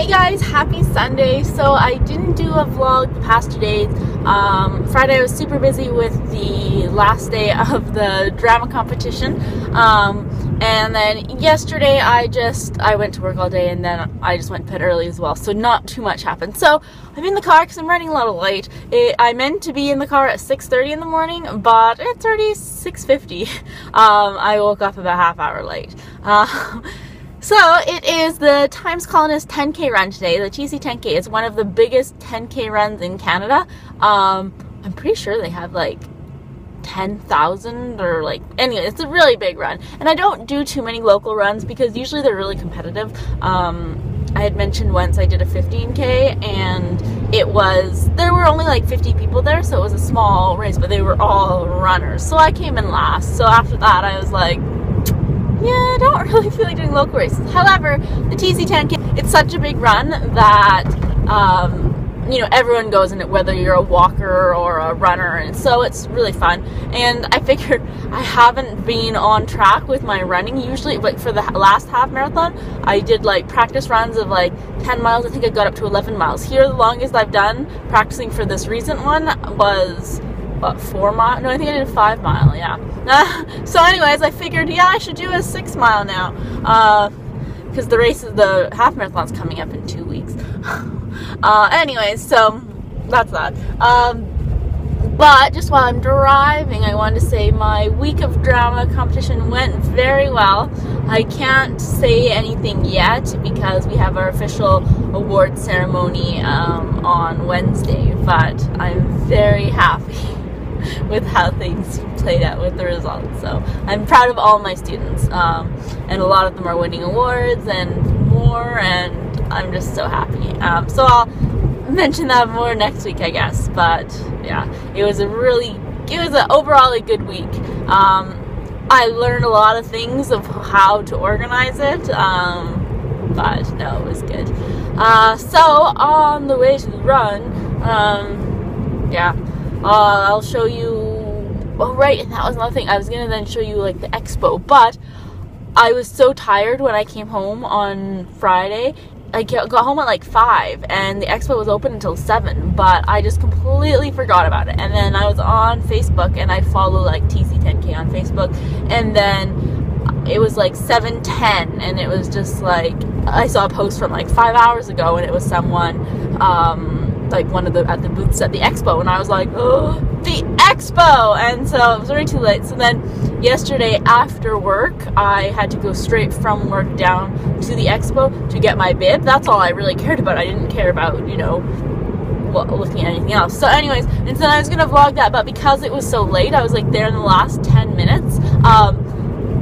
Hey guys, happy Sunday. So I didn't do a vlog the past 2 days. Friday I was super busy with the last day of the drama competition. And then yesterday I went to work all day, and then I just went to bed early as well. So not too much happened. So I'm in the car because I'm running a little late. I meant to be in the car at 6:30 in the morning, but it's already 6:50. I woke up about a half hour late. So it is the Times Colonist 10K run today. The TC 10K is one of the biggest 10K runs in Canada. I'm pretty sure they have like 10,000 or like, anyway, it's a really big run. And I don't do too many local runs because usually they're really competitive. I had mentioned once I did a 15K and there were only like 50 people there, so it was a small race, but they were all runners. So I came in last. So after that I was like, yeah, I don't really feel like doing local races. However, the TC 10K, it's such a big run that, you know, everyone goes in it, whether you're a walker or a runner, and so it's really fun. And I figured I haven't been on track with my running. Usually, like for the last half marathon, I did like practice runs of like 10 miles. I think I got up to 11 miles. Here, the longest I've done practicing for this recent one was, what, 4 miles? No, I think I did a 5 mile, yeah. So anyways, I figured, yeah, I should do a 6 mile now, because the half marathon's coming up in 2 weeks. Anyways, so that's that. But just while I'm driving, I wanted to say my week of drama competition went very well. I can't say anything yet because we have our official award ceremony on Wednesday, but I'm very happy with how things played out with the results. So I'm proud of all my students, and a lot of them are winning awards and more, and I'm just so happy. So I'll mention that more next week, I guess. But yeah, it was overall a good week. I learned a lot of things of how to organize it, but no, it was good. So on the way to the run, yeah, I'll show you. Oh right, and that was another thing. I was gonna then show you like the expo, but I was so tired when I came home on Friday. I got home at like 5, and the expo was open until 7, but I just completely forgot about it. And then I was on Facebook, and I follow like TC 10K on Facebook, and then it was like 7:10, and it was just like, I saw a post from like 5 hours ago, and it was someone like one of at the booths at the expo, and I was like, oh, the expo! And so it was already too late. So then yesterday after work, I had to go straight from work down to the expo to get my bib. That's all I really cared about. I didn't care about, you know, looking at anything else. So anyways, and so I was gonna vlog that, but because it was so late, I was like there in the last 10 minutes.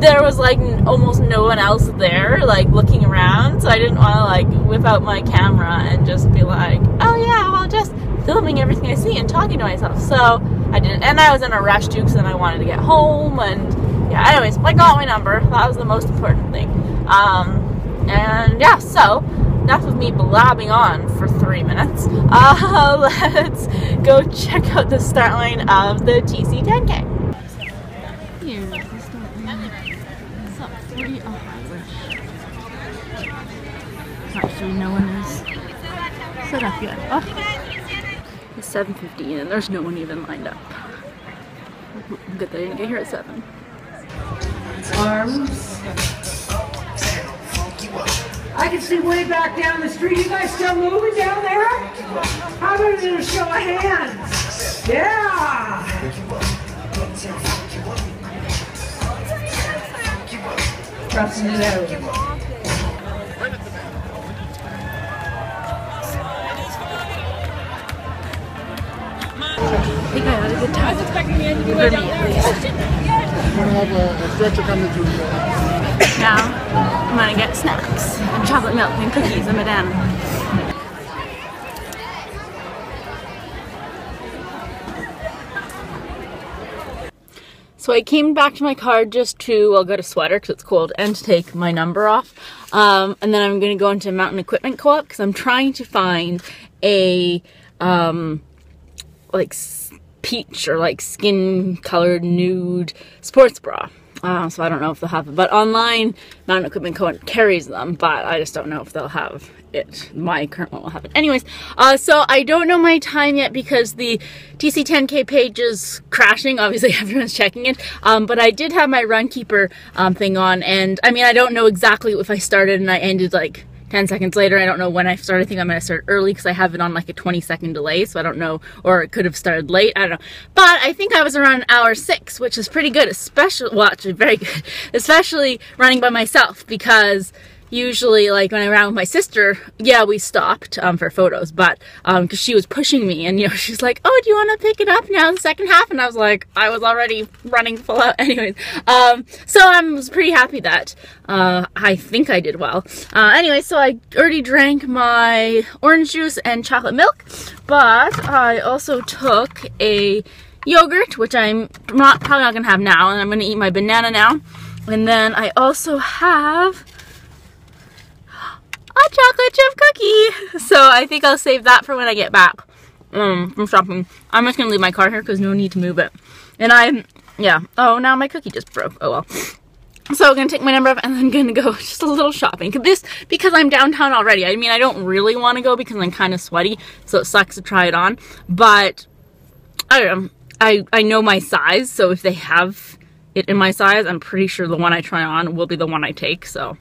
There was like almost no one else there, like looking around, so I didn't want to like whip out my camera and just be like, oh yeah, well, just filming everything I see and talking to myself. So I didn't, and I was in a rush too, because then I wanted to get home, and yeah, anyways, I got my number. That was the most important thing. And yeah, so enough of me blabbing on for 3 minutes. Let's go check out the start line of the TC 10K. Actually, no one is set up yet. Oh, it's 7:15 and there's no one even lined up. Good they didn't get here at 7. Arms. I can see way back down the street. You guys still moving down there? How about a little show of hands? Yeah! Pressing it out. I think I had a good time. For me, at least. Now, I'm gonna get snacks and chocolate milk and cookies and banana. So I came back to my car just to, I'll get a sweater because it's cold, and to take my number off. And then I'm going to go into Mountain Equipment Co-op because I'm trying to find a, like peach or like skin colored nude sports bra. So I don't know if they'll have it, but online Mountain Equipment Co carries them, but I just don't know if they'll have my current one will happen. Anyways, so I don't know my time yet because the TC10K page is crashing. Obviously, everyone's checking it. But I did have my Runkeeper thing on, and I mean, I don't know exactly if I started and I ended like 10 seconds later. I don't know when I started. I think I'm going to start early because I have it on like a 20-second delay, so I don't know, or it could have started late. I don't know. But I think I was around hour 6, which is pretty good, especially, well, actually very good, especially running by myself, because usually, like, when I ran with my sister, yeah, we stopped for photos, but because she was pushing me, and, you know, she's like, oh, do you want to pick it up now in the second half? And I was like, I was already running full out. Anyways, so I was pretty happy that I think I did well. Anyway, so I already drank my orange juice and chocolate milk, but I also took a yogurt, which I'm probably not going to have now, and I'm going to eat my banana now. And then I also have a chocolate chip cookie. So I think I'll save that for when I get back from shopping. I'm just gonna leave my car here because no need to move it. And yeah. Oh, now my cookie just broke. Oh well. So I'm gonna take my number up and then gonna go just a little shopping. Because I'm downtown already. I mean, I don't really want to go because I'm kind of sweaty, so it sucks to try it on. But I don't know. I know my size, so if they have it in my size, I'm pretty sure the one I try on will be the one I take. So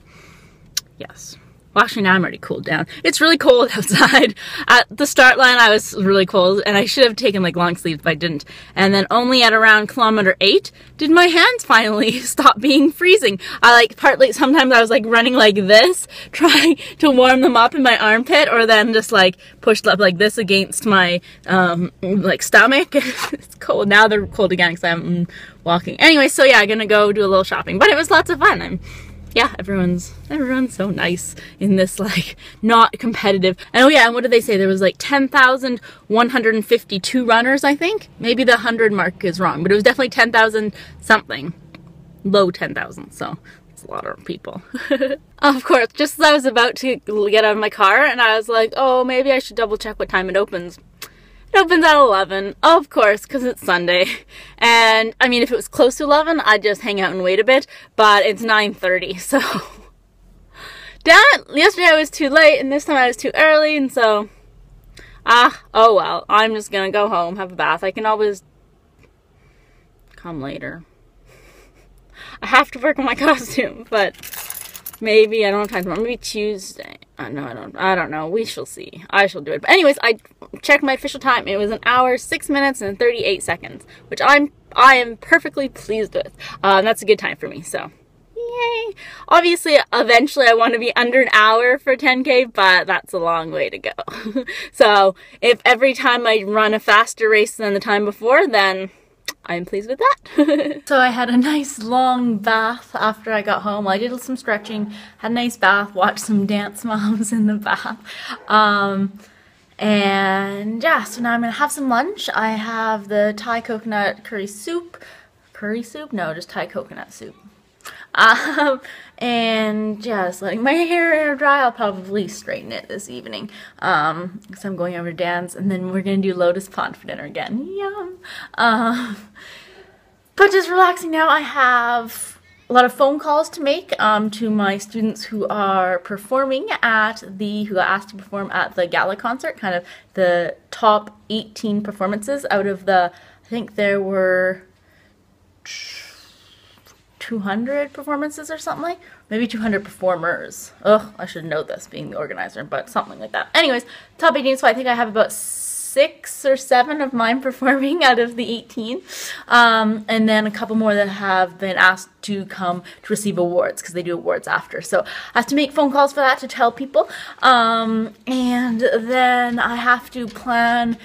yes. Well, actually, now I'm already cooled down. It's really cold outside. At the start line, I was really cold, and I should have taken, like, long sleeves, but I didn't. And then only at around kilometer 8 did my hands finally stop being freezing. Sometimes I was, like, running like this, trying to warm them up in my armpit, or then just, like, pushed up like this against my, like, stomach. It's cold. Now they're cold again because I'm walking. Anyway, so, yeah, I'm gonna go do a little shopping. But it was lots of fun. Yeah, everyone's so nice in this, like, not competitive. And oh yeah, and what did they say? There was like 10,152 runners, I think. Maybe the 100 mark is wrong, but it was definitely 10,000 something. Low 10,000, so it's a lot of people. Of course, just as I was about to get out of my car, and I was like, oh, maybe I should double check what time it opens. It opens at 11, of course, because it's Sunday. And, I mean, if it was close to 11, I'd just hang out and wait a bit. But it's 9:30, so... Yesterday I was too late, and this time I was too early, and so... oh well. I'm just gonna go home, have a bath. I can always come later. I have to work on my costume, but... Maybe, I don't have time tomorrow. Maybe Tuesday. No, I don't know. We shall see. I shall do it. But anyways, I checked my official time. It was 1 hour, 6 minutes, and 38 seconds, which I am perfectly pleased with. That's a good time for me, so yay. Obviously, eventually I want to be under an hour for 10K, but that's a long way to go. So if every time I run a faster race than the time before, then I'm pleased with that. So I had a nice long bath after I got home. I did some stretching, had a nice bath, watched some dance moms in the bath. And yeah, so now I'm gonna have some lunch. I have the Thai coconut curry soup. Curry soup? No, just Thai coconut soup. And yeah, just letting my hair air dry. I'll probably straighten it this evening because I'm going over to dance, and then we're gonna do Lotus Pond for dinner again. Yum. But just relaxing now. I have a lot of phone calls to make to my students who are performing at who got asked to perform at the gala concert, kind of the top 18 performances out of the, I think there were 200 performances or something, maybe 200 performers. Ugh, I should know this being the organizer, but something like that. Anyways, top 18, so I think I have about 6 or 7 of mine performing out of the 18. And then a couple more that have been asked to come to receive awards, because they do awards after. So I have to make phone calls for that to tell people. And then I have to plan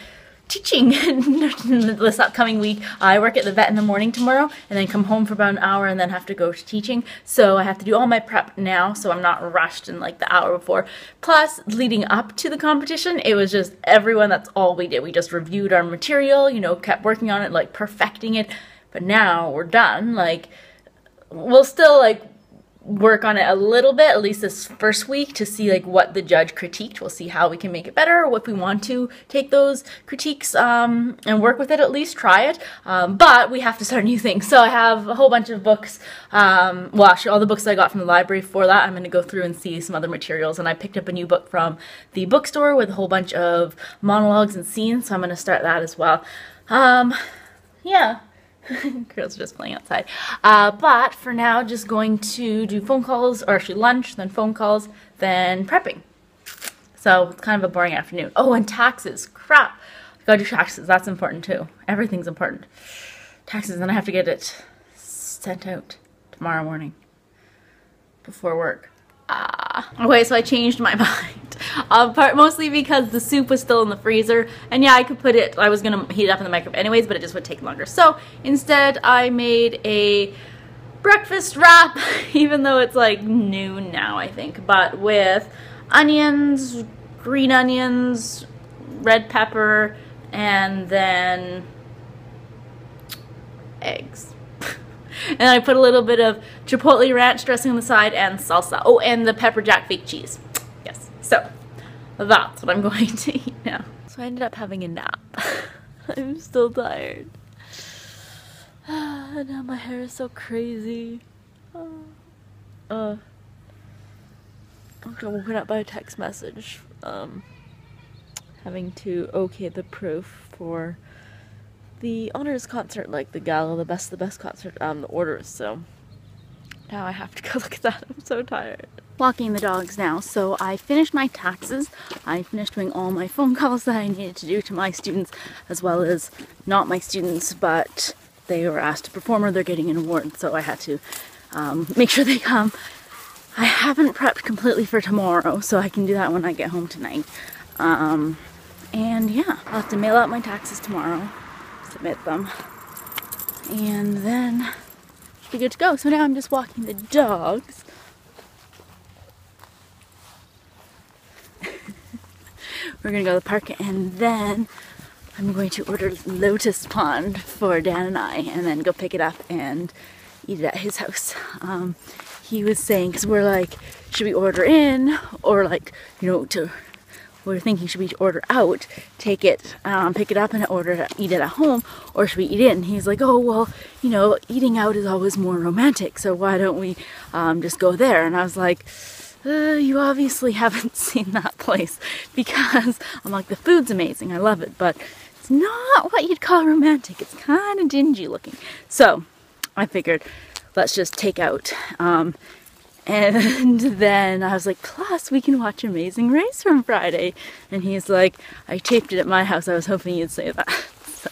teaching this upcoming week. I work at the vet in the morning tomorrow, and then come home for about an hour and then have to go to teaching. So I have to do all my prep now, so I'm not rushed in like the hour before. Plus, leading up to the competition, it was just everyone, that's all we did. We just reviewed our material, you know, kept working on it, like perfecting it. But now we're done. Like, we'll still like work on it a little bit, at least this first week, to see like what the judge critiqued. We'll see how we can make it better, or if we want to take those critiques and work with it, at least try it. But we have to start new things. So I have a whole bunch of books, well actually all the books that I got from the library for that. I'm going to go through and see some other materials, and I picked up a new book from the bookstore with a whole bunch of monologues and scenes, so I'm going to start that as well. Yeah. Girls are just playing outside. But for now, just going to do phone calls, or actually lunch, then phone calls, then prepping. So it's kind of a boring afternoon. Oh, and taxes. Crap. I gotta do taxes. That's important too. Everything's important. Taxes, and I have to get it sent out tomorrow morning before work. Okay, so I changed my mind. Mostly because the soup was still in the freezer, and yeah, I could put it, I was gonna heat it up in the microwave anyways, but it just would take longer. So instead I made a breakfast wrap, even though it's like noon now, I think, but with onions, green onions, red pepper, and then eggs. And I put a little bit of chipotle ranch dressing on the side and salsa. Oh, and the pepper jack fake cheese. Yes. So that's what I'm going to eat now. So I ended up having a nap. I'm still tired. And now my hair is so crazy. I got woken up by a text message having to okay the proof for the honors concert, like the gala, the best concert, the orders. So now I have to go look at that. I'm so tired. Walking the dogs now. So I finished my taxes. I finished doing all my phone calls that I needed to do to my students, as well as not my students, but they were asked to perform or they're getting an award. So I had to make sure they come. I haven't prepped completely for tomorrow, so I can do that when I get home tonight. And yeah, I'll have to mail out my taxes tomorrow, submit them, and then should be good to go. So now I'm just walking the dogs. We're gonna go to the park, and then I'm going to order Lotus Pond for Dan and I, and then go pick it up and eat it at his house. He was saying, because we're like, should we order in, or like, you know, we're thinking, should we order out, take it, pick it up and eat it at home, or should we eat in? He's like, oh, well, you know, eating out is always more romantic, so why don't we just go there? And I was like, you obviously haven't seen that place, because I'm like, the food's amazing, I love it, but it's not what you'd call romantic. It's kind of dingy looking. So I figured, let's just take out. And then I was like, plus we can watch Amazing Race from Friday. And he's like, I taped it at my house. I was hoping you'd say that. So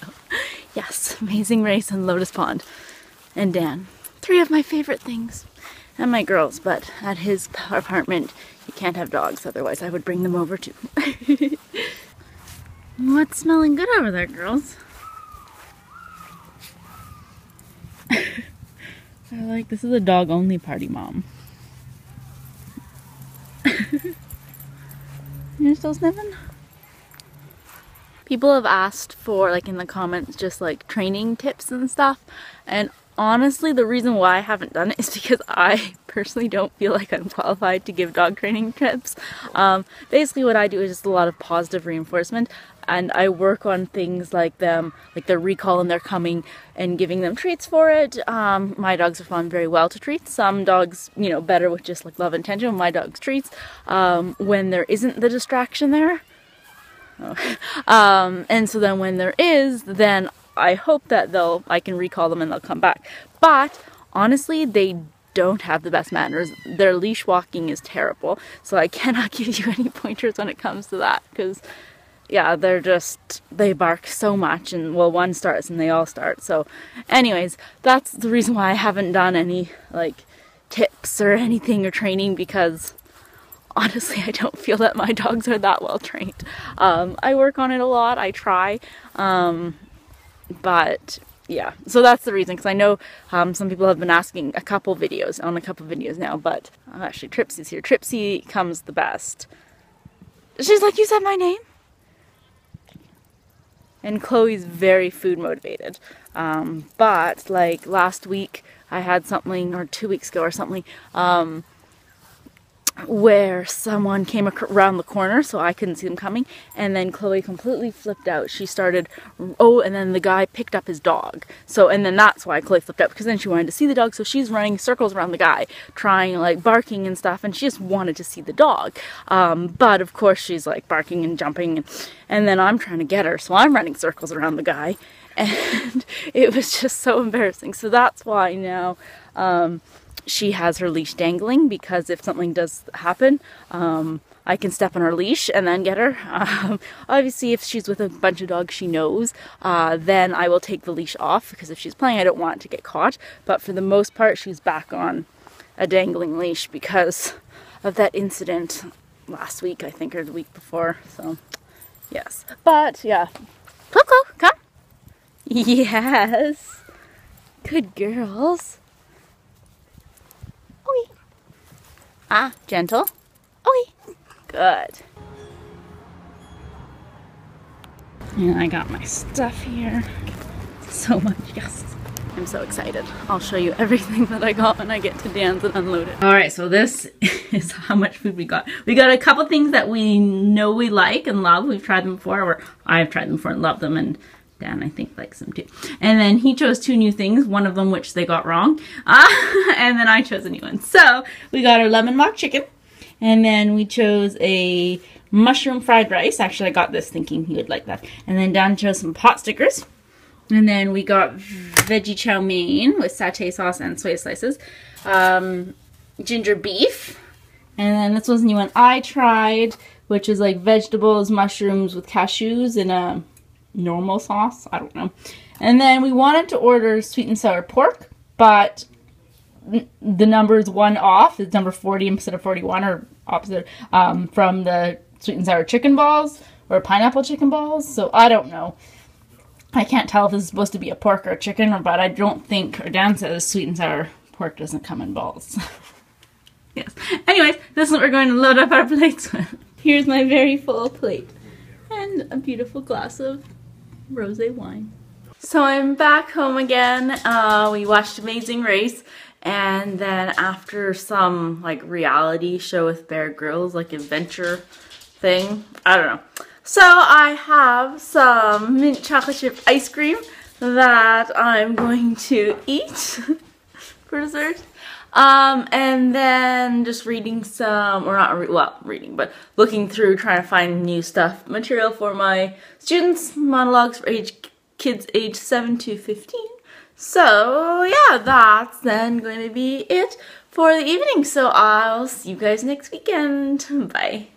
yes, Amazing Race and Lotus Pond and Dan. 3 of my favorite things. And my girls, but at his apartment you can't have dogs, otherwise I would bring them over too. What's smelling good over there, girls? I like, this is a dog only party, Mom. You're still sniffing? People have asked for, like in the comments, just like training tips and stuff, and honestly the reason why I haven't done it is because I personally don't feel like I'm qualified to give dog training tips. Basically what I do is just a lot of positive reinforcement, and I work on things like them, like their recall and their coming, and giving them treats for it. My dogs respond very well to treats. Some dogs, you know, better with just like love and attention. My dog's treats, when there isn't the distraction there. And so then when there is, then I hope that I can recall them and they'll come back. But honestly, they don't have the best manners. Their leash walking is terrible, so I cannot give you any pointers when it comes to that, because yeah, they bark so much, and well, one starts and they all start. So anyways, that's the reason why I haven't done any like tips or anything or training, because honestly I don't feel that my dogs are that well trained. I work on it a lot, I try, but yeah, so that's the reason, because I know some people have been asking a couple videos now, but actually Tripsy's here. Tripsy comes the best. She's like, you said my name? And Chloe's very food motivated, but like last week I had something, or 2 weeks ago or something, where someone came around the corner so I couldn't see them coming, and then Chloe completely flipped out. She started, and then the guy picked up his dog. So, and then that's why Chloe flipped out, because then she wanted to see the dog, so she's running circles around the guy, trying, like, barking and stuff, and she just wanted to see the dog. But of course she's like barking and jumping, and then I'm trying to get her, so I'm running circles around the guy, and it was just so embarrassing. So that's why now, she has her leash dangling, because if something does happen, I can step on her leash and then get her. Obviously, if she's with a bunch of dogs she knows, then I will take the leash off, because if she's playing, I don't want it to get caught. But for the most part, she's back on a dangling leash because of that incident last week, I think, or the week before. So, yes. But, yeah. Coco, come. Yes. Good girls. Ah, gentle. Oi. Good. And I got my stuff here. So much, yes. I'm so excited. I'll show you everything that I got when I get to Dan's and unload it. Alright, so this is how much food we got. We got a couple things that we know we like and love. We've tried them before, or I've tried them before and loved them, and Dan, I think, likes them too. And then he chose 2 new things, one of them which they got wrong. And then I chose a new one. So we got our lemon mock chicken. And then we chose a mushroom fried rice. Actually, I got this thinking he would like that. And then Dan chose some pot stickers. And then we got veggie chow mein with satay sauce and soy slices. Ginger beef. And then this was a new one I tried, which is like vegetables, mushrooms with cashews in a normal sauce, I don't know. And then we wanted to order sweet and sour pork, but the number is 1 off. It's number 40 instead of 41, or opposite, from the sweet and sour chicken balls or pineapple chicken balls. So I don't know. I can't tell if this is supposed to be a pork or a chicken, but I don't think, or Dan says sweet and sour pork doesn't come in balls. Yes. Anyways, this is what we're going to load up our plates with. Here's my very full plate and a beautiful glass of rosé wine. So I'm back home again. We watched Amazing Race, and then after some like reality show with Bear Grylls, like adventure thing, I don't know. So I have some mint chocolate chip ice cream that I'm going to eat for dessert. And then just reading some, or not reading, but looking through, trying to find new stuff, material for my students, monologues for kids age 7 to 15. So yeah, that's then going to be it for the evening. So I'll see you guys next weekend. Bye.